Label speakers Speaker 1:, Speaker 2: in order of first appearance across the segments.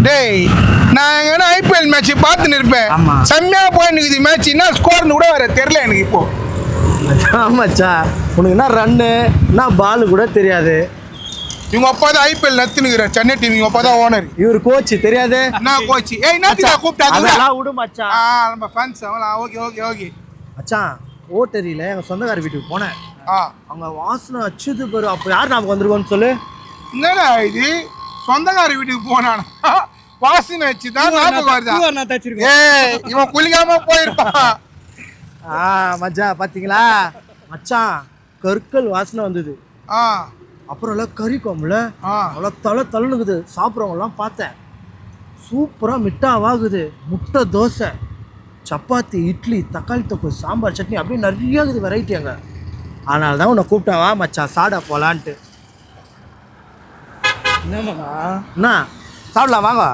Speaker 1: டேய் நான் எங்கன்னா ஐபிஎல் மேட்ச் பார்த்துன்னு இருப்பேன்.
Speaker 2: ஆமா.
Speaker 1: செம்மையா போயின்னு மேட்ச் என்ன ஸ்கோர்னு கூட வேற தெரியல எனக்கு இப்போ.
Speaker 2: ஆமாச்சா, உனக்கு என்ன ரன்னு என்ன பால் கூட தெரியாது.
Speaker 1: இவங்க அப்பா தான் ஐபிஎல் நத்துனுக்குற சென்னை டீம். இவங்க அப்பா தான் ஓனர்.
Speaker 2: இவர் கோச் தெரியாது.
Speaker 1: நான் கோச். ஏய் என்னத்துக்கு கூப்பிட்டாங்க?
Speaker 2: அதெல்லாம் விடு மச்சான்.
Speaker 1: நம்ம ஃபேன்ஸ் அவன். ஓகே ஓகே ஓகே
Speaker 2: மச்சான், ஓட்டரியில எங்க சொந்தக்கார வீட்டுக்கு போனேன். அவங்க வாசனை அச்சுது பாரு. அப்போ யார் நமக்கு வந்திருக்கோன்னு சொல்லு.
Speaker 1: என்னடா இது சொந்தக்கார வீட்டுக்கு போனானா வாசனை வச்சுதான் ஞாபகம் வருதா? ஏய் இவன் குளிக்காம போயிருப்பான்.
Speaker 2: மச்சான் பாத்தீங்களா மச்சான், கற்கள் வாசனை வந்தது. அப்புறம் எல்லாம் கறி கோம்புல நல்லா தள்ளுனுக்குது. சாப்பிட்றவங்க எல்லாம் பார்த்தேன். சூப்பரா மிட்டாவாகுது. முட்டை தோசை, சப்பாத்தி, இட்லி, தக்காளி தொக்கு, சாம்பார், சட்னி அப்படியே நிறைய இருக்குது வெரைட்டி அங்கே. அதனால தான் உன்னை கூப்பிட்டாவா மச்சான் சாடா போகலான்ட்டு. என்ன சாப்பிடலாம் வாங்க.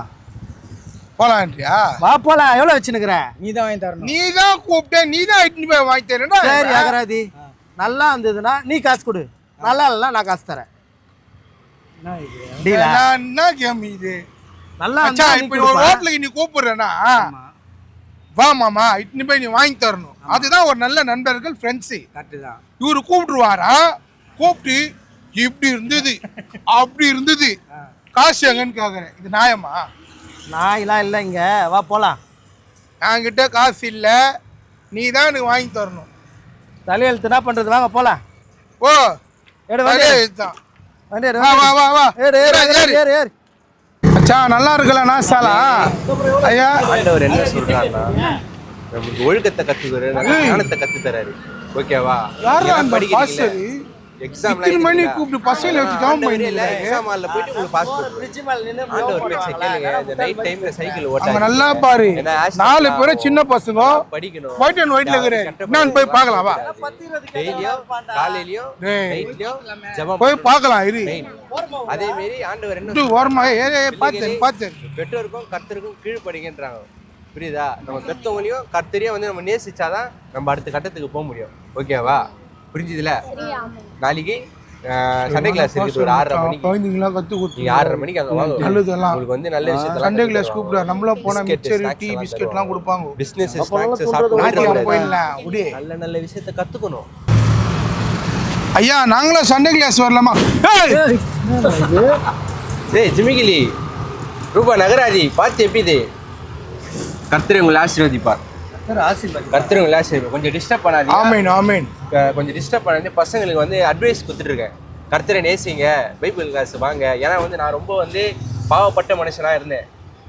Speaker 1: போலான்றியா?
Speaker 2: வா போலாம். எவ்வளோ வச்சுன்னுக்குற?
Speaker 3: நீ தான் வாங்கி தரணும்.
Speaker 1: நீ தான் கூப்பிட்ட, நீ தான் இட்டுன்னு போய் வாங்கி தரேன்டா.
Speaker 2: சரி அகராதி, நல்லா இருந்ததுன்னா நீ காசு கொடு, நல்லா இல்லைன்னா நான் காசு தரேன்.
Speaker 1: என்ன கேம் இது?
Speaker 2: நல்லா
Speaker 1: இப்ப ஒரு ஹோட்டலுக்கு நீ கூப்பிடுறேன்னா வா மாமா இட்டுன்னு போய் நீ வாங்கி தரணும். அதுதான் ஒரு நல்ல நண்பர்கள் ஃப்ரெண்ட்ஸு. இவரு கூப்பிட்டுருவாரா, கூப்பிட்டு இப்படி இருந்தது அப்படி இருந்தது காசு எங்கன்னு கேக்குறேன். இது நியாயமா?
Speaker 2: நாயெல்லாம் இல்லை இங்க. வா போலாம்.
Speaker 1: என்கிட்ட காசு இல்லை, நீ தான் எனக்கு வாங்கி தரணும்.
Speaker 2: தலையெழுத்து என்ன பண்றது? வாங்க போலாம்.
Speaker 1: ஓ
Speaker 2: ஏடு
Speaker 1: தான்
Speaker 2: வண்டி
Speaker 1: வா வா வா வா.
Speaker 2: ஏறு ஏறு ஏறு ஏறு.
Speaker 1: அச்சா நல்லா இருக்கல நாசாலா. ஐயா
Speaker 4: ஆண்டவர் என்ன சொல்றாருன்னா, நமக்கு ஒழுக்கத்தை கத்துக்கிறாரு, ஞானத்தை கத்து தராரு. ஓகேவா?
Speaker 1: யாரா பாஸ்?
Speaker 4: எக்ஸாம்ல
Speaker 1: இத்தனை மணி கூப்பிட்டு பசங்களை வச்சு ஜாம் பண்ணிடல.
Speaker 4: எக்ஸாம் ஹால்ல போயிட்டு உங்களுக்கு பாஸ் பண்ணுங்க. ஆண்டவர் பேச்சை கேளுங்க. இந்த நைட் டைம்ல சைக்கிள் ஓட்டாங்க.
Speaker 1: அவங்க நல்லா பாரு. 4 பேர் சின்ன பசங்க
Speaker 4: படிக்கணும்.
Speaker 1: ஒயிட் அண்ட் ஒயிட்ல இருக்கறேன். நான் போய் பார்க்கலாம் வா.
Speaker 4: டெய்லியும் காலையிலயும் நைட்லயும் ஜெபம்
Speaker 1: போய் பார்க்கலாம் இரு.
Speaker 4: அதே மாதிரி ஆண்டவர் என்ன
Speaker 1: இது ஓரமா பாத்து
Speaker 4: பெற்றோருக்கும் கர்த்தருக்கும் கீழ்ப்படிங்கன்றாங்க. புரியுதா? நம்ம பெற்றவங்களையும் கர்த்தரையும் வந்து நம்ம நேசிச்சாதான் நம்ம அடுத்த கட்டத்துக்கு போக முடியும். ஓகேவா? புரிஞ்சுதுல? நாளைக்கு சண்டே கிளாஸ் இருக்குது ஒரு 6:30 மணிக்கு.
Speaker 1: குழந்தைங்களா கத்து கொடுத்து
Speaker 4: நீங்க 6:30 மணிக்கு அங்க வாங்க.
Speaker 1: நல்லதெல்லாம்
Speaker 4: உங்களுக்கு வந்து நல்ல விஷயத்தை
Speaker 1: சண்டே கிளாஸ் கூப்பிடுற. நம்மள போனா மிச்சர் டீ பிஸ்கட்லாம் கொடுப்பாங்க.
Speaker 4: பிசினஸ் ஸ்நாக்ஸ் சாப்பிட்டு
Speaker 1: போயிடலாம். உடே
Speaker 4: நல்ல நல்ல விஷயத்தை கத்துக்கணும்.
Speaker 1: ஐயா நாங்களும் சண்டே கிளாஸ் வரலாமா?
Speaker 4: ஏய் ஜிமிகிலி ரூபா நகராதி பார்த்து எப்படி இது? கர்த்தர் உங்களை ஆசீர்வதிப்பார். கர்த்தர் உங்களை ஆசீர்வதிப்பார். கொஞ்சம் டிஸ்டர்ப் பண்ணாதீங்க.
Speaker 1: ஆமென் ஆமென்.
Speaker 4: கொஞ்சம் டிஸ்டர்ப் பண்ணாதீங்க. பசங்களுக்கு வந்து அட்வைஸ் கொடுத்துட்டு இருக்கேன். கர்த்தரை நேசிங்க, பைபிள் கிளாஸ் வாங்க. ஏன்னா வந்து நான் ரொம்ப வந்து பாவப்பட்ட மனுஷனா இருந்தேன்.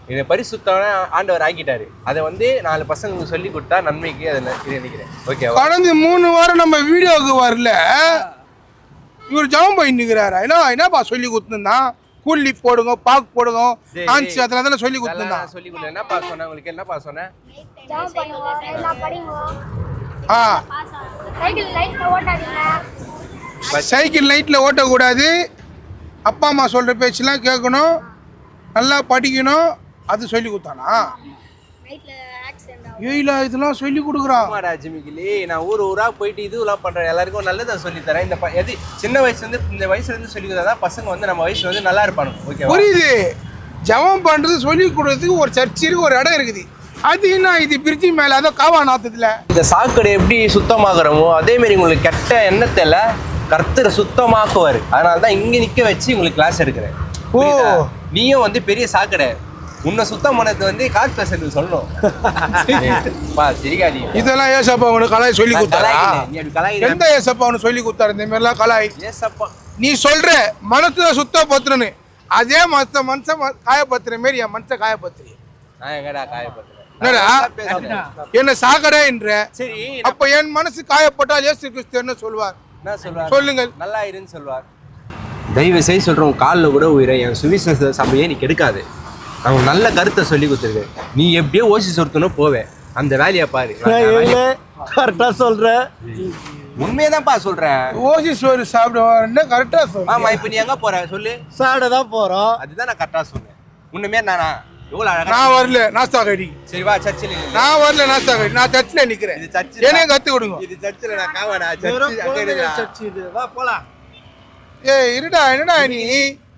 Speaker 4: என்னை பரிசுத்தமான ஆண்டவர் ஆக்கிட்டாரு. அதை வந்து 4 பசங்களுக்கு சொல்லி கொடுத்தா நன்மைக்கு அதை நினைக்கிறேன். ஓகே. கடந்த
Speaker 1: 3 வாரம் நம்ம வீடியோவுக்கு வரல. இவர் ஜாம் பண்ணிக்கிறாரா? என்னப்பா சொல்லி கொடுத்துருந்தான்? கூலி போடுங்க, பாக்கு போடுங்க, ஆன்சி அதெல்லாம் தானே சொல்லி கொடுத்துருந்தான்.
Speaker 4: சொல்லி கொடுங்க. என்னப்பா சொன்னேன் உங்களுக்கு? என்னப்பா சொன்னேன்?
Speaker 1: சைக்கிள் லைட்ல ஓட்டக்கூடாது, அப்பா அம்மா சொல்ற பேச்செல்லாம் கேட்கணும், நல்லா படிக்கணும், அது சொல்லி கொடுத்தானா? இதெல்லாம் சொல்லி கொடுக்குறான்.
Speaker 4: ஜிமிகிலி நான் ஊரா போயிட்டு இதுலாம் பண்றேன். எல்லாருக்கும் நல்லதா சொல்லி தரேன். இந்த எது சின்ன வயசுல இருந்து இந்த வயசுல இருந்து சொல்லி கொடுத்தாதான் பசங்க வந்து நம்ம வயசுல வந்து நல்லா இருப்பாங்க. ஓகே
Speaker 1: புரியுது. ஜெபம் பண்றது சொல்லி கொடுறதுக்கு ஒரு சர்ச் இருக்கு, ஒரு இடம் இருக்குது. அது என்ன இது பிரிட்ஜி மேல அதோ காவா நாத்ததுல
Speaker 4: இந்த சாக்கடை எப்படி சுத்தமாகறமோ அதே மாதிரி உங்களுக்கு கெட்ட எண்ணத்துல கர்த்தர் சுத்தமாக்குவாரு. அதனாலதான் இங்க நிக்க வச்சு உங்களுக்கு கிளாஸ் எடுக்கிறேன். ஓ நீயும் வந்து பெரிய சாக்கடை, உன்னை சுத்தம் பண்ணது வந்து காசு பேசுறது சொல்லணும். சிரிக்காதி.
Speaker 1: இதெல்லாம் ஏசப்பா அவனுக்கு கலாய் சொல்லி கொடுத்தாரா? எந்த ஏசப்பா அவனு சொல்லி கொடுத்தாரு இந்த மாதிரிலாம் கலாய்?
Speaker 4: ஏசப்பா
Speaker 1: நீ சொல்ற மனசுல சுத்தப்படுத்துறன்னு, அதே மனுஷன் காயப்படுத்துற மாரி என் மனுஷன் காயப்படுத்துறீ.
Speaker 4: நான் எங்கடா காயப்படுத்துறேன்?
Speaker 1: என்ன சாக்கடை என்ற?
Speaker 4: சரி
Speaker 1: அப்ப என் மனசு காயப்பட்டால் இயேசு கிறிஸ்து என்ன சொல்வார்? சொல்லுங்கள்.
Speaker 4: நல்லா இருன்னு சொல்வார். தயவு செய்து சொல்றோம், காலில் கூட உயிரை என் சுவிசேஷ சபையை நீ கெடுக்காது. அவங்க நல்ல கருத்தை சொல்லி கொடுத்துருக்கேன். நீ எப்படியோ ஓசி சொருத்தணும் போவேன். அந்த வேலையை பாரு.
Speaker 2: கரெக்டா சொல்ற.
Speaker 4: உண்மையதான்ப்பா சொல்றேன்.
Speaker 1: ஓசி சோறு சாப்பிடுவாருன்னு கரெக்டா சொல்ற.
Speaker 4: ஆமா இப்ப நீ எங்க போற சொல்லு?
Speaker 2: சாப்பிட தான் போறோம்.
Speaker 4: அதுதான் நான் கரெக்டா சொன்னேன். உண்மையா நானா? எவ்வளவு அழகா.
Speaker 1: நான் வரல நாஸ்தா கடி.
Speaker 4: சரி வா சர்ச்சில்.
Speaker 1: நான் வரல நாஸ்தா கடி. நான் சர்ச்சில் நிக்கிறேன்.
Speaker 4: இது சர்ச்சில்
Speaker 1: என்ன கத்து கொடுங்க.
Speaker 4: இது சர்ச்சில் நான் காவடா. சர்ச்
Speaker 2: இது. வா போலாம்.
Speaker 1: ஏய் இருடா, என்னடா நீ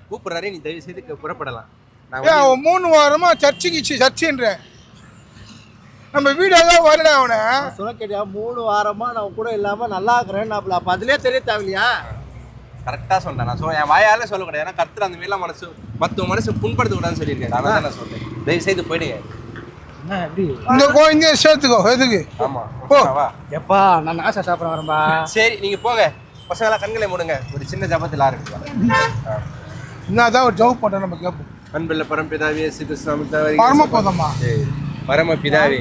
Speaker 4: கூப்பிடுறாரு, நீ தயவு செய்து புறப்படலாம்.
Speaker 1: ஏன் 3 வாரமா சர்ச்சைன்ற நம்ம வீடியோதான் வரல அவனை
Speaker 2: சொல்ல கேட்டியா 3 வாரமா நான் கூட இல்லாம நல்லா இருக்கிறேன் அப்ப அதுலயே தெரிய தேவையில்லையா
Speaker 4: கரெக்டா சொல்றேன் நான் சொல்ல என் வாயால சொல்ல கூடாது ஏன்னா கர்த்தர் அந்த மாதிரிலாம் மற்ற மனசு புண்படுத்த கூடாதுன்னு சொல்லியிருக்கேன் அதான் நான் சொல்றேன் தயவு செய்து போயிடுங்க
Speaker 1: இந்த கோயிந்தைய சேர்த்துக்கோ எதுக்கு
Speaker 4: ஆமா
Speaker 1: போ
Speaker 2: எப்பா நான் ஆசை சாப்பிட வரேன்பா
Speaker 4: சரி நீங்க போங்க பசங்களா கண்களை மூடுங்க ஒரு சின்ன ஜபத்தில் ஆரம்பிக்கலாம்
Speaker 1: என்னதான் ஒரு ஜவு பண்ற நம்ம கேட்போம்
Speaker 4: அன்புள்ள பரம்பிதாவே
Speaker 1: பரமபதமா
Speaker 4: பரமபிதாவே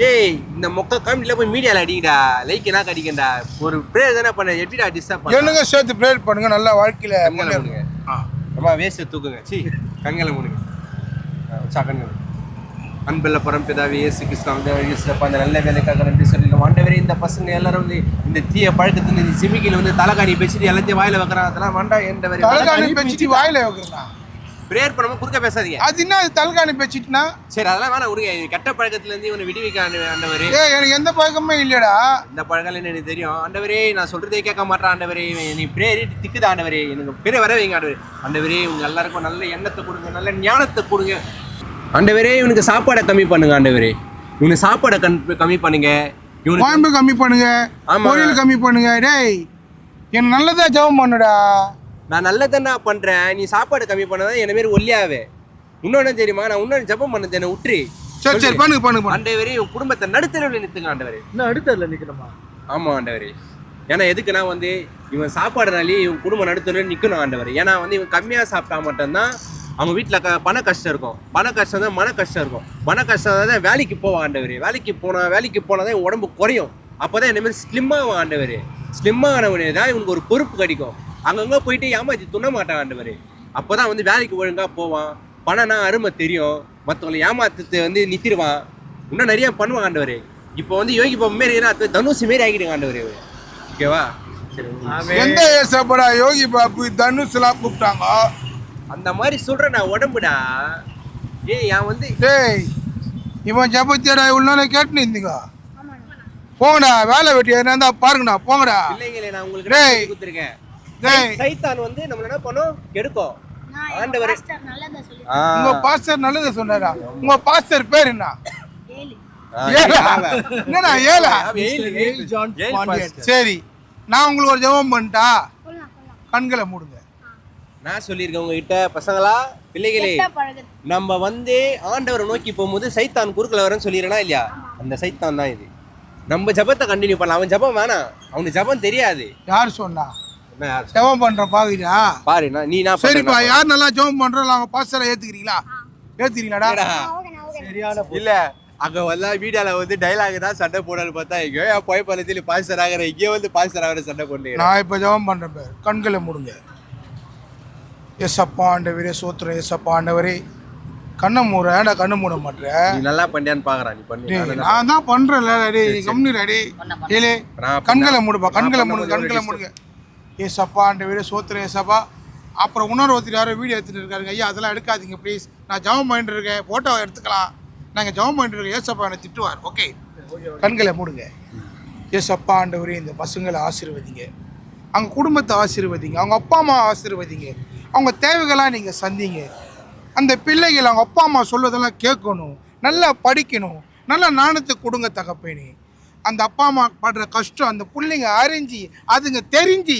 Speaker 4: ஏய் இந்த மொக்க காமெடியில போய் மீடியால அடிக்கடா லைக் என்ன அடிக்கண்டா ஒரு பிரேயர் தானே பண்ண எப்படிடா டிஸ்டர்ப் பண்ண
Speaker 1: என்னங்க சேர்த்து பிரேயர் பண்ணுங்க நல்ல வாழ்க்கையில
Speaker 4: கண்களை மூடுங்க அம்மா வேஸ்ட் தூக்குங்க சீ கண்களை மூடுங்க கண்கள் அன்புள்ள பரம்பிதாவே இயேசு கிறிஸ்து அந்த நல்ல வேலைக்காக நன்றி சொல்லிடுவோம் ஆண்டவரே இந்த பசங்க எல்லாரும் வந்து இந்த தீய பழக்கத்துல இந்த சிமிக்கில வந்து தலைகாணி பேசிட்டு எல்லாத்தையும் வாயில வைக்கிறாங்க அதெல்லாம் வேண்டாம் என்ற
Speaker 1: தலைகாணி பேசிட்டு வாயில வைக்கிறான்
Speaker 4: பிரேயர் பண்ணாம குறுக்க பேசாதீங்க
Speaker 1: அது என்ன தலைகாணி பேசிட்டுனா
Speaker 4: சரி அதெல்லாம் வேணாம் விடுங்க கெட்ட பழக்கத்துல இருந்து இவனை விடுவிக்க ஆண்டவரே
Speaker 1: எனக்கு எந்த பழக்கமே இல்லடா
Speaker 4: இந்த பழக்கம் எனக்கு தெரியும் ஆண்டவரே நான் சொல்றதே கேட்க மாட்டேன் ஆண்டவரே நீ பிரேயர் திக்குது ஆண்டவரே எனக்கு பெரிய வர வைங்க ஆண்டவரே ஆண்டவரே உங்க எல்லாருக்கும் நல்ல எண்ணத்தை கொடுங்க நல்ல ஞானத்தை கொடுங்க ஆண்டவரே இவனுக்கு சாப்பாடை கம்மி பண்ணுங்க ஆண்டவரே இவனுக்கு சாப்பாடை கம்மி பண்ணுங்க
Speaker 1: குழம்பு கம்மி பண்ணுங்க பொரியல் கம்மி பண்ணுங்க டேய் என்ன நல்லதா ஜெபம் பண்ணுடா
Speaker 4: நான் நல்லதானே பண்றேன் நீ சாப்பாடு கம்மி பண்ணதான் என்ன மாரி ஒல்லியாவே இன்னொன்னு தெரியுமா நான் இன்னொன்று ஜெபம் பண்ணது என்ன விட்டுரு
Speaker 1: சரி பண்ணுங்க
Speaker 4: ஆண்டவரே உன் குடும்பத்தை நடுத்தரவில் நிறுத்துங்க ஆண்டவரே
Speaker 2: இன்னும் அடுத்ததுல நிக்கணுமா
Speaker 4: ஆமா ஆண்டவரே ஏன்னா எதுக்குன்னா வந்து இவன் சாப்பாடுனாலே இவன் குடும்பம் நடுத்தரவில் நிற்கணும் ஆண்டவரே ஏன்னா வந்து இவன் கம்மியாக சாப்பிட்டா மட்டும்தான் அவங்க வீட்டில் பண கஷ்டம் இருக்கும் பண கஷ்டம் தான் மன கஷ்டம் இருக்கும் மன கஷ்டம் தான் வேலைக்கு போவான் ஆண்டவரே வேலைக்கு போனால் தான் உடம்பு குறையும் அப்போ தான் இந்தமாதிரி ஸ்லிம்மாக ஆண்டவரே ஸ்லிம்மானவனே தான் இவனுக்கு ஒரு பொறுப்பு கிடைக்கும் அங்கங்கே போயிட்டு ஏமாற்றி துண்ண மாட்டான் ஆண்டவரே அப்போ தான் வந்து வேலைக்கு ஒழுங்காக போவான் பணம்னா அருமை தெரியும் மற்றவங்களை ஏமாத்து வந்து நித்திருவான் இன்னும் நிறைய பண்ணுவான் ஆண்டவரே இப்போ வந்து யோகி பாபு மாரி தனுஷ் மாரி ஆகிடுங்க ஆண்டவரே ஓகேவா சரி
Speaker 1: எந்த ஏசப்படா யோகி பாபு தனுஷ்லாம் கூப்பிட்டாங்க
Speaker 4: அந்த மாதிரி சொல்ற நான் உடம்புடா ஏய் நான் வந்து
Speaker 1: டேய் இவன் ஜபத்தியடா இவ்வளோ கேட்டுன்னு இருந்தீங்க போங்கடா வேலை வெட்டி எதுனா இருந்தா பாருங்கடா போங்கடா
Speaker 4: இல்லைங்களே நான் உங்களுக்கு கொடுத்துருக்கேன்
Speaker 1: டேய்
Speaker 4: சைத்தான் வந்து நம்மள என்ன பண்ணும் கெடுக்கும் ஆண்டவர்
Speaker 1: உங்க பாஸ்டர் நல்லதை சொன்னாரா உங்க பாஸ்டர் பேர் என்ன என்னடா ஏலா சரி நான் உங்களுக்கு ஒரு ஜெபம் பண்ணிட்டா கண்களை மூடுங்க
Speaker 4: நான் சொல்லியிருக்கேன் உங்ககிட்ட பசங்களா பிள்ளைகளே நம்ம வந்து ஆண்டவரை நோக்கி போகும்போது சைத்தான் குறுக்கல வரேன்னு சொல்லிடுறேனா இல்லையா அந்த சைத்தான் தான் இது நம்ம ஜபத்தை கண்டினியூ பண்ணலாம் அவன் ஜபம் வேணாம் அவனுக்கு ஜபம் தெரியாது
Speaker 1: யார் சொன்னா ஜெபம் பண்ற பாக்குறியா
Speaker 4: பாரு நீ நான்
Speaker 1: சரிப்பா யார் நல்லா ஜெபம் பண்றோம் அவங்க பாஸ்டரை ஏத்துக்கிறீங்களாடா
Speaker 4: சரியான இல்ல அங்க வந்து வீடியோல வந்து டைலாக் தான் சண்டை போடான்னு பார்த்தா எங்கேயோ போய் பழத்துல பாஸ்டர் ஆகிற இங்கே வந்து பாஸ்டர் ஆகிற சண்டை போட்டு
Speaker 1: நான் இப்ப ஜெபம் பண்றேன் பேர் கண்களை மூடுங்க எஸ்அப்பா ஆண்டவரே சோத்திரம் எஸ்அப்பா ஆண்டவரே கண்ணை மூட ஏன்டா கண்ணு மூட மாட்டேன்
Speaker 4: நீ நல்லா பண்ணியான்னு பாக்குறான் நீ பண்ணி
Speaker 1: நான் தான் பண்றேன்ல ரெடி நீ கம்னி ரெடி ஏலே கண்களை மூடுப்பா கண்களை மூடுங்க ஏசப்பா ஆண்டவரே சோத்திரம் ஏசப்பா அப்புறம் ஒருத்தர் யாரோ வீடியோ எடுத்துட்டு இருக்காருங்க ஐயா அதெல்லாம் எடுக்காதீங்க ப்ளீஸ் நான் ஜெபம் பண்ணிட்டு இருக்கேன் போட்டோ எடுத்துக்கலாம் நாங்கள் ஜெபம் பண்ணிட்டு இருக்கோம் ஏசப்பா என்னை திட்டுவார் ஓகே கண்களை மூடுங்க ஏசப்பா ஆண்டவரே இந்த பசங்களை ஆசீர்வதிங்க அவங்க குடும்பத்தை ஆசீர்வதிங்க அவங்க அப்பா அம்மா ஆசீர்வதிங்க அவங்க தேவைகளாக நீங்கள் சந்திங்க அந்த பிள்ளைகள் அவங்க அப்பா அம்மா சொல்வதெல்லாம் கேட்கணும் நல்லா படிக்கணும் நல்லா நாணத்தை கொடுங்க தகப்பேனே அந்த அப்பா அம்மா படுற கஷ்டம் அந்த பிள்ளைங்க அறிஞ்சு அதுங்க தெரிஞ்சு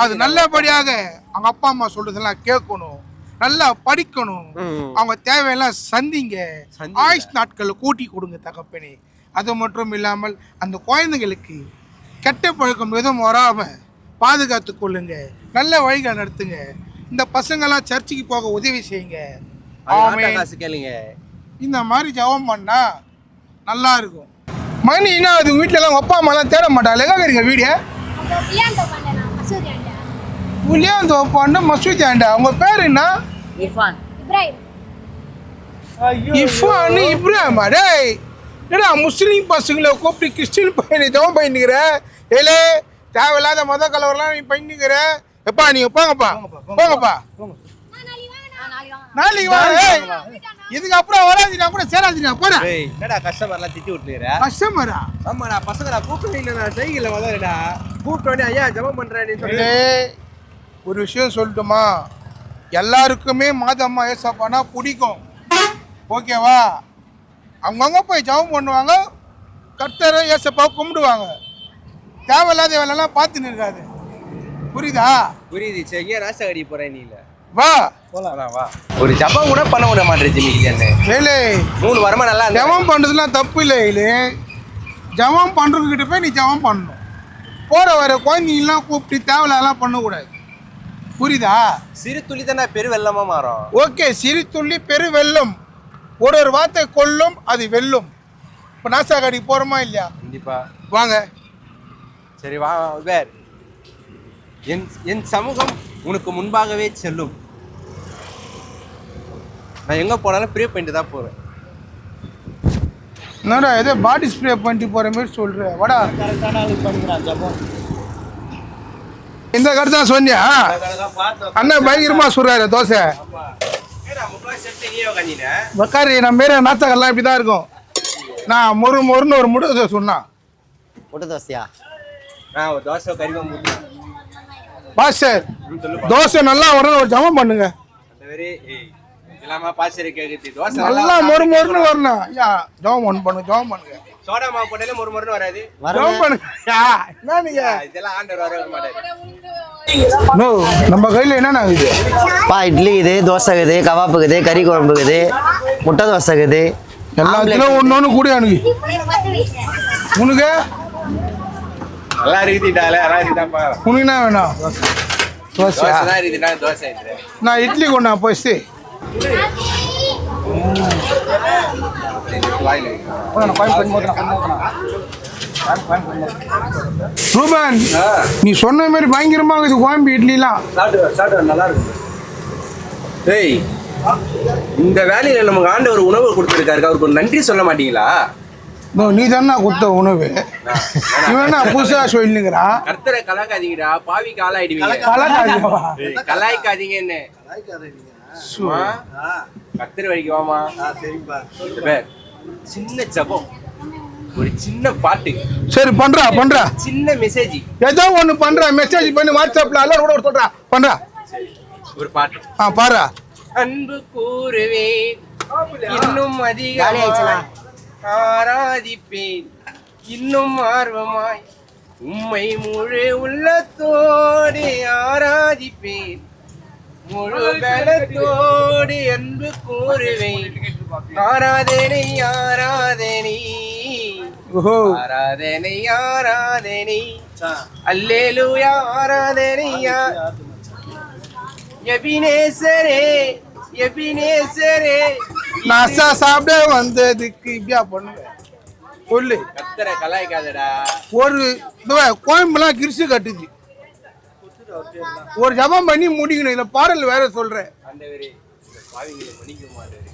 Speaker 1: அது நல்லபடியாக அவங்க அப்பா அம்மா சொல்றதெல்லாம் கேட்கணும் நல்லா படிக்கணும் அவங்க தேவையெல்லாம் சந்திங்க ஆயுஷ் நாட்களை கூட்டி கொடுங்க தகப்பேனே அது மட்டும் இல்லாமல் அந்த குழந்தைங்களுக்கு கெட்ட பழக்கம் எதுவும் வராம பாதுகாத்து கொள்ளுங்க நல்ல வழிகளை நடத்துங்க இந்த பசங்கெல்லாம் சர்ச்சுக்கு போக உதவி செய்யுங்க இந்த மாதிரி ஜெபம் பண்ணா நல்லா இருக்கும் மணி என்ன அது வீட்டுல எல்லாம் அப்பா அம்மா எல்லாம் தேட மாட்டாங்க எங்க இருக்கீங்க வீடியோ புளியாந்தோப்பாண்ட மசூதி ஆண்டா உங்க பேர் என்ன இஃபான் இப்ராஹிமா டேய் என்னடா முஸ்லீம் பசங்களை கூப்பிட்டு கிறிஸ்டின் பையனை ஜெபம் பண்ணிக்கிற ஏலே தேவையில்லாத மத கலவரெல்லாம் நீ பண்ணிக்கிற எப்பா நீங்க போங்கப்பா நாளைக்கு வாங்க இதுக்கு அப்புறம் வராதுனா கூட சேராதுனா போடா
Speaker 4: என்னடா கஸ்டமர்லாம் திட்டி விட்டுறீங்க
Speaker 1: கஸ்டமரா
Speaker 4: ஆமாடா பசங்களா கூப்பிட்டு நான் சைக்கிள்ல வந்தேடா கூப்பிட்டு ஐயா ஜெபம் பண்றேன்னு சொல்லி
Speaker 1: ஒரு விஷயம் சொல்லட்டுமா எல்லாருக்குமே மாதம்மா ஏசப்பானா பிடிக்கும், ஓகேவா? அவங்கவுங்க போய் ஜெபம் பண்ணுவாங்க, கர்த்தரை ஏசப்பாவை கும்பிடுவாங்க. தேவையில்லாத வேலைலாம் பார்த்துன்னு இருக்காது, புரியுதா?
Speaker 4: புரியுது. சரி, எங்கேயா நாஸ்டா கடி போகிறேன் நீ இல்லை?
Speaker 1: வா
Speaker 4: போலாம் வா. ஒரு ஜபம் கூட பண்ண விட மாட்டேன் ஜிமிக்கிலே.
Speaker 1: வேலை
Speaker 4: 3 வாரமா நல்லா
Speaker 1: ஜெபம் பண்ணுறதுலாம் தப்பு இல்லை. இல்லை ஜெபம் பண்ணுறவங்கிட்ட போய் நீ ஜெபம் பண்ணணும். போகிற வர குழந்தைங்களாம் கூப்பிட்டு தேவையில்லாம் பண்ணக்கூடாது, புரியுதா?
Speaker 4: சிறு துளி தானே பெரு வெள்ளமா மாறும்.
Speaker 1: ஓகே, சிறு துள்ளி பெரு வெள்ளம். ஒரு வார்த்தை கொல்லும், அது வெல்லும். இப்போ நாசாகாடி போகிறோமா இல்லையா?
Speaker 4: கண்டிப்பா
Speaker 1: வாங்க.
Speaker 4: சரி வா. வேர் என் சமூகம் உனக்கு முன்பாகவே செல்லும். நான் எங்கே போனாலும் ப்ரே பண்ணிட்டு தான் போவேன்.
Speaker 1: என்னடா ஏதோ பாடி ஸ்ப்ரே பண்ணிட்டு போகிற மாதிரி சொல்கிறேன். வடா
Speaker 2: கரெக்டான ஆளுக்கு பண்ணிக்கிறான் ஜபம்.
Speaker 1: இந்த கருத்து தான் சொன்னியா? அண்ணன் பயங்கரமாக சொல்கிறாரு தோசை. உக்காரு, நம்ம பேர் நாத்தகர்லாம் இப்படி தான் இருக்கும். நான் மொறுன்னு ஒரு முட்டை தோசை சொன்னான்.
Speaker 2: முட்டை தோசையா?
Speaker 4: ஒரு தோசை கறிவம்
Speaker 1: பாஸ்டர் தோசை நல்லா வரணும், ஒரு ஜபம் பண்ணுங்க. நல்லா மொறுன்னு வரணும். ஐயா ஜபம் ஒன்று பண்ணுங்க, ஜபம் பண்ணுங்க.
Speaker 4: சோடா மாவு போட்டாலே மொறுன்னு வராது.
Speaker 1: ஜபம் பண்ணுங்க. என்ன நீங்க
Speaker 4: இதெல்லாம் ஆண்டவர் வரவே மாட்டாரு.
Speaker 1: நோ, நம்ம கையில் என்னென்ன இது?
Speaker 2: இட்லி இது, தோசை இருக்குது, கவாப்பு இருக்குது, கறி குழம்பு இருக்குது, முட்டை தோசை இருக்குது.
Speaker 1: எல்லாத்துலையும் ஒன்று கூட அணுகு. உனக்கு
Speaker 4: நல்லா இருக்குதுட்டால
Speaker 1: உனக்கு என்ன வேணும்? தோசை
Speaker 4: இருக்குதுடா. தோசை
Speaker 1: நான் இட்லி கொண்டா போச்சு. ரூபன், நீ சொன்ன மாதிரி பயங்கரமா இருக்குது கோயம்பு இட்லிலாம்.
Speaker 4: நல்லா இருக்கு. டேய், இந்த வேலையில நமக்கு ஆண்டவர் உணவு கொடுத்துருக்காரு, அவருக்கு ஒரு நன்றி சொல்ல மாட்டீங்களா?
Speaker 1: நீ தானே கொடுத்த உணவு, இவன் புதுசா சொல்லிங்கிறா.
Speaker 4: கர்த்தரை கலாய்க்காதீங்கடா, பாவிக்கு ஆளாயிடுவீங்க. கலாய்க்காதீங்க என்ன? கர்த்தர் வரைக்கு வாமா. சின்ன ஜபம், ஒரு சின்ன பாட்டு.
Speaker 1: சரி பண்றா
Speaker 4: சின்ன மெசேஜ்,
Speaker 1: ஏதோ ஒண்ணு பண்றா. மெசேஜ் பண்ணி வாட்ஸ்அப்ல எல்லாரும் கூட சொல்றா. பண்றா
Speaker 4: ஒரு பாட்டு.
Speaker 1: பாரு.
Speaker 4: அன்பு கூறுவேன் இன்னும் அதிகமாக ஆராதிப்பேன், இன்னும் ஆர்வமாய் உம்மை முழு உள்ளத்தோடு ஆராதிப்பேன், முழு பலத்தோடு அன்பு கூறுவேன். ஆராதனை ஆராதனை ஆராதனை ஆராதனை அல்லேலூயா ஆராதனை. எபினேசரே எபினேசரே,
Speaker 1: நாசா சாப்பிட வந்ததுக்கு இப்படியா பண்ணுங்க சொல்லு.
Speaker 4: கர்த்தரை கலாய்க்காதடா.
Speaker 1: ஒரு கோயம்புலாம் கிரிசு கட்டுது, ஒரு ஜபம் பண்ணி முடிக்கணும். இல்ல பாடல் வேற சொல்றேன்.
Speaker 4: ஆண்டவரே பாவிங்களை மன்னிக்க மாட்டாரு.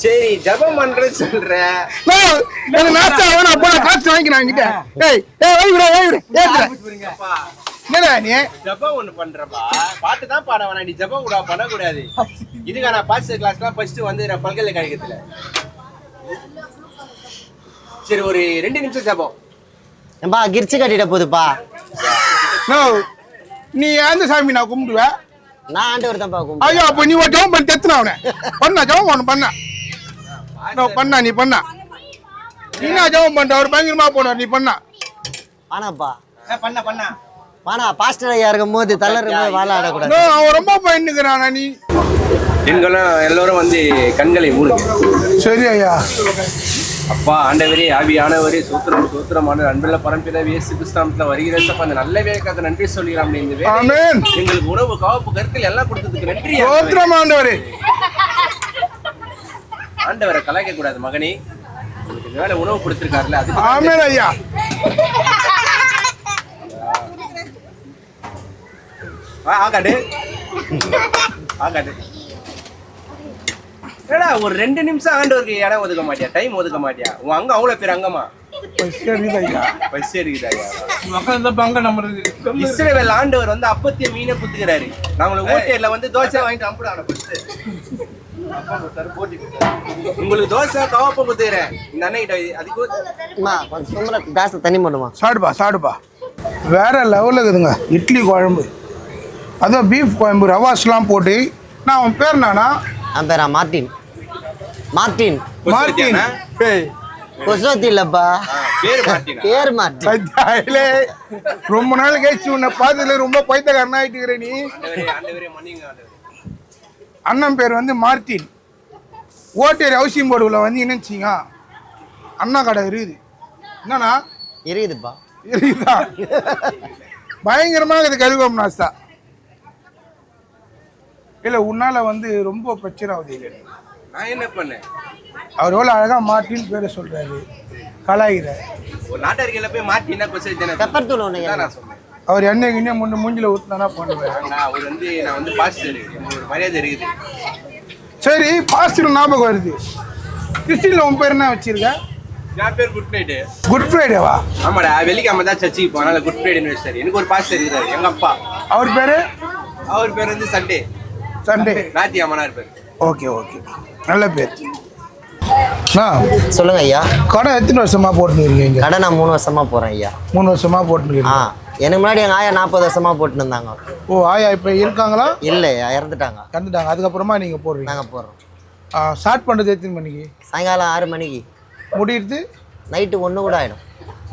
Speaker 4: சரி ஜபம் பண்ற சொல்ற.
Speaker 1: நாஸ்தா வேணும், அப்ப நான் காசு வாங்கிக்கிறேன் கிட்ட. என்னடா நீ
Speaker 4: ஜபம் ஒண்ணு பண்றப்பா, பாட்டு தான் பாட வேணாம், நீ ஜபம் கூட பண்ணக்கூடாது. இதுக்கா நான் பாஸ்டர் கிளாஸ்லாம் ஃபர்ஸ்ட் வந்து பல்கலைக்கழகத்துல. சரி ஒரு 2 நிமிஷம் ஜபம்.
Speaker 2: ஏம்பா கிரிச்சு கட்டிட போகுதுப்பா.
Speaker 1: நீ அந்த சாமி நான் கும்பிடுவேன்.
Speaker 2: நான் ஆண்டவர் தான் பாக்கும்.
Speaker 1: ஐயோ அப்ப நீ ஒரு ஜபம் பண்ணி தெத்துனா அவனை பண்ணா. ஜபம் ஒண்ணு பண்ணா நீ பண்ணா. நீ என்ன ஜபம் பண்ற? அவர் பயங்கரமா போனார், நீ பண்ணா.
Speaker 2: ஆனாப்பா
Speaker 4: பண்ணா
Speaker 2: ஆனா பாஸ்டர் ஐயா இருக்கும் போது தள்ளற போது வாழ ஆடக்கூடாது.
Speaker 1: அவன் ரொம்ப பயந்துக்கிறானா. நீ
Speaker 4: எங்களும் எல்லாரும் வந்து கண்களை மூடுங்க.
Speaker 1: சரி ஐயா.
Speaker 4: அப்பா ஆண்டவரே ஆவியானவரே சூத்திரம் சூத்திரமான அன்புள்ள பரம்பிதாவே இயேசு கிறிஸ்துவின் வருகிற அந்த நல்ல வேலைக்காக நன்றி சொல்கிறோம். இந்த வேலை
Speaker 1: ஆமென்.
Speaker 4: எங்களுக்கு உணவு காப்பு கற்கள் எல்லாம் கொடுத்ததுக்கு நன்றி.
Speaker 1: சூத்திரம் ஆண்டவரே.
Speaker 4: ஆண்டவரை கலாய்க்க கூடாது மகனே, உங்களுக்கு வேலை உணவு கொடுத்திருக்காருல்ல அதுக்கு
Speaker 1: ஆமென் ஐயா.
Speaker 4: ஆகாடு ஏடா ஒரு 2 நிமிஷம் ஆண்டவருக்கு இடம் ஒதுக்க மாட்டியா, டைம் ஒதுக்க மாட்டியா? உன் அங்க அவ்வளவு பேர் அங்கமா பஸ் இருக்குது ஐயா. இஸ்ரவேல் ஆண்டவர் வந்து அப்பத்திய மீனை குத்துக்கிறாரு. நாங்களுக்கு ஹோட்டல்ல வந்து தோசை வாங்கிட்டு அம்புடான உங்களுக்கு தோசை கவாப்ப குத்துக்கிறேன் இந்த அண்ணன் கிட்ட. அதுக்கு
Speaker 2: கொஞ்சம் தண்ணி பண்ணுமா?
Speaker 1: சாடுப்பா வேற லெவலில் இருக்குதுங்க இட்லி குழம்பு, அதுவும் பீஃப் குழம்பு ரவாஸ்லாம் போட்டு. நான் அவன் பேர் நானா?
Speaker 2: அவன் பேரா மார்ட்டின். Martin
Speaker 1: Martin.
Speaker 2: கொசுவத்தி இல்லப்பா,
Speaker 4: பேர் மார்ட்டினா?
Speaker 2: பேர் மார்ட்டின்.
Speaker 1: ஐலே, ரொம்ப நாள் கழிச்சு உன்னை பார்த்ததுல ரொம்ப பைத்தியக்காரனா ஆயிட்டுக்கிற நீ.
Speaker 4: ஆண்டவரே மன்னிங்க ஆண்டவரே.
Speaker 1: அண்ணன் பேர் வந்து மார்ட்டின். ஓட்டேரி ஹவுசிங் போர்டுல வந்து என்னச்சிங்க அண்ணா கடை இருக்குது. என்னண்ணா
Speaker 2: இருக்குதுப்பா?
Speaker 1: இருக்குதா? பயங்கரமாக இருக்குது கருவேம் நாஸ்தா. இல்லை உன்னால வந்து ரொம்ப பிரச்சனை ஆகுது. இல்லை
Speaker 4: நான் என்ன பண்ணேன்?
Speaker 1: அவர் எவ்வளோ அழகா மார்ட்டின் பேரை சொல்றாரு, கலாயிற.
Speaker 4: ஒரு நாட்டறிக்கையில போய் மார்ட்டினா கொசை தானே
Speaker 2: பெப்பர் தூள் ஒன்று
Speaker 4: நான் சொன்னேன்.
Speaker 1: அவர் எண்ணெய் கிண்ணே முன்ன மூஞ்சில ஊற்றினா பண்ணுவேன்.
Speaker 4: அவர் வந்து நான் வந்து பாஸ்டர், எனக்கு ஒரு மரியாதை இருக்குது.
Speaker 1: சரி, பாஸ்டர் ஞாபகம் வருது. கிறிஸ்டின்ல உன் பேர் என்ன வச்சிருக்க?
Speaker 4: என் பேர் குட் ஃப்ரைடே.
Speaker 1: குட் ஃப்ரைடேவா?
Speaker 4: ஆமாடா, வெள்ளிக்கிழமை தான் சர்ச்சுக்கு போவோம், அதனால குட் ஃப்ரைடேன்னு வச்சாரு. எனக்கு ஒரு பாஸ்டர் இருக்கிறாரு, எங்க அப்பா.
Speaker 1: அவர் பேரு?
Speaker 4: அவர் பேர் வந்து சண்டே.
Speaker 1: சண்டே.
Speaker 4: நாத்தியம்மனா இருப்பாரு.
Speaker 1: ஓகே ஓகே, நல்ல பேர்.
Speaker 2: சொல்லுங்க ஐயா.
Speaker 1: கடை எத்தனை வருஷமா போட்டுருக்கீங்க?
Speaker 2: கடை நான் 3 வருஷமா போறேன் ஐயா.
Speaker 1: 3 வருஷமா போட்டுருக்கீங்க.
Speaker 2: எனக்கு முன்னாடி எங்க ஆயா 40 வருஷமா போட்டு இருந்தாங்க.
Speaker 1: ஓ, ஆயா இப்போ இருக்காங்களா?
Speaker 2: இல்லை, இறந்துட்டாங்க.
Speaker 1: இறந்துட்டாங்க. அதுக்கப்புறமா நீங்க போடுறீங்க?
Speaker 2: நாங்கள் போடுறோம்.
Speaker 1: ஸ்டார்ட் பண்ணுறது எத்தனை மணிக்கு?
Speaker 2: சாயங்காலம் 6 மணிக்கு.
Speaker 1: முடியுது
Speaker 2: நைட்டு 1 கூட ஆகிடும்.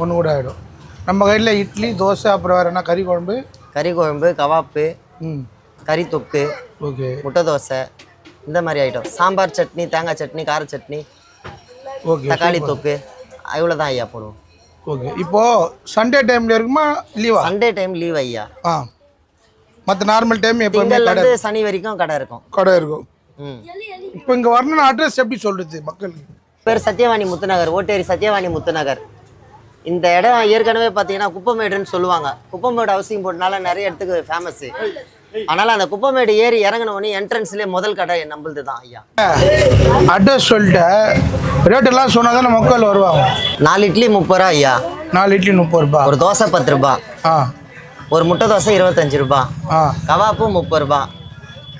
Speaker 1: 1 கூட ஆகிடும். நம்ம கையில் இட்லி, தோசை, அப்புறம் வேறு என்ன, கறி குழம்பு,
Speaker 2: கறி குழம்பு, கவாப்பு, கறி தொக்கு,
Speaker 1: ஓகே,
Speaker 2: முட்டை தோசை, இந்த மாதிரி ஐட்டம். சாம்பார் சட்னி, தேங்காய் சட்னி, கார சட்னி,
Speaker 1: ஓகே,
Speaker 2: தக்காளி தொக்கு, இவ்வளோ தான் ஐயா போடுவோம்.
Speaker 1: ஓகே. இப்போது சண்டே டைமில் இருக்குமா லீவா?
Speaker 2: சண்டே டைம் லீவ் ஐயா.
Speaker 1: மற்ற நார்மல் டைம் எப்போவுமே
Speaker 2: திங்கள்லேருந்து சனி வரைக்கும் கடை இருக்கும்.
Speaker 1: கடை இருக்கும். இப்போ இங்கே வரணும்னு அட்ரஸ் எப்படி சொல்கிறது மக்களுக்கு?
Speaker 2: பேர் சத்யவாணி முத்துநகர், ஓட்டேரி சத்யவாணி முத்துநகர். இந்த இடம் ஏற்கனவே பார்த்தீங்கன்னா குப்பமேடுன்னு சொல்லுவாங்க. குப்பமேடு ஹவுசிங் போர்டுனால நிறைய இடத்துக்கு ஃபேமஸ்ஸு. அதனால் அந்த குப்பமேடு ஏறி இறங்கினோடனே என்ட்ரன்ஸ்லேயே முதல் கடை நம்மளுது தான் ஐயா.
Speaker 1: அட்ரஸ் சொல்லிட்டு ரேட்டெல்லாம் சொன்னால் தானே மக்கள் வருவாங்க.
Speaker 2: 4 இட்லி 30 ரூபா ஐயா.
Speaker 1: 4 இட்லி 30 ரூபா.
Speaker 2: ஒரு தோசை 10 ரூபா. ஒரு முட்டை தோசை 25 ரூபா. கவாப்பு 30 ரூபா.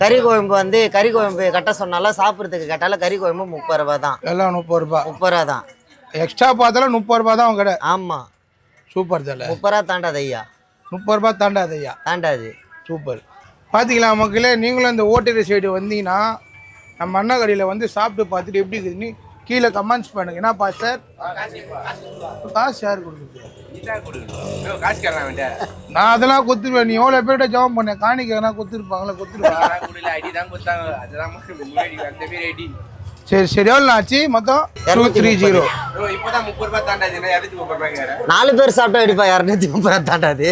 Speaker 2: கறி குழம்பு வந்து கறி குழம்பு கட்ட சொன்னாலும் சாப்பிட்றதுக்கு கேட்டாலும் கறி குழம்பு 30 ரூபா தான்.
Speaker 1: எல்லாம் 30 ரூபா.
Speaker 2: 30 ரூபா தான்.
Speaker 1: எக்ஸ்ட்ரா பார்த்தாலும் 30 ரூபா தான் உங்க கடை.
Speaker 2: ஆமாம்,
Speaker 1: சூப்பர் தலை.
Speaker 2: 30 ரூபா தாண்டாது ஐயா.
Speaker 1: 30 ரூபா தாண்டாது ஐயா.
Speaker 2: தாண்டாது.
Speaker 1: சூப்பர். பார்த்தீங்களா மக்களே, நீங்களும் இந்த ஓட்டேரி சைடு வந்தீங்கன்னா நம்ம அண்ணா கடையில் வந்து சாப்பிட்டு பார்த்துட்டு எப்படி இருக்குதுன்னு கீழே கமெண்ட்ஸ் பண்ணுங்க. என்ன பாஸ்டர், காசு யார் கொடுக்குறது? நான் அதெல்லாம் கொடுத்துருவேன். நீ எவ்வளோ பேர்கிட்ட ஜெபம் பண்ண காணிக்கனா கொடுத்துருப்பாங்களா? கொடுத்துருவாங்க. சரி சரி, எவ்வளோ ஆச்சு மொத்தம்? 230.
Speaker 2: 4 பேர் சாப்பிட்டா எடுப்பா 230 ரூபா தாண்டாது.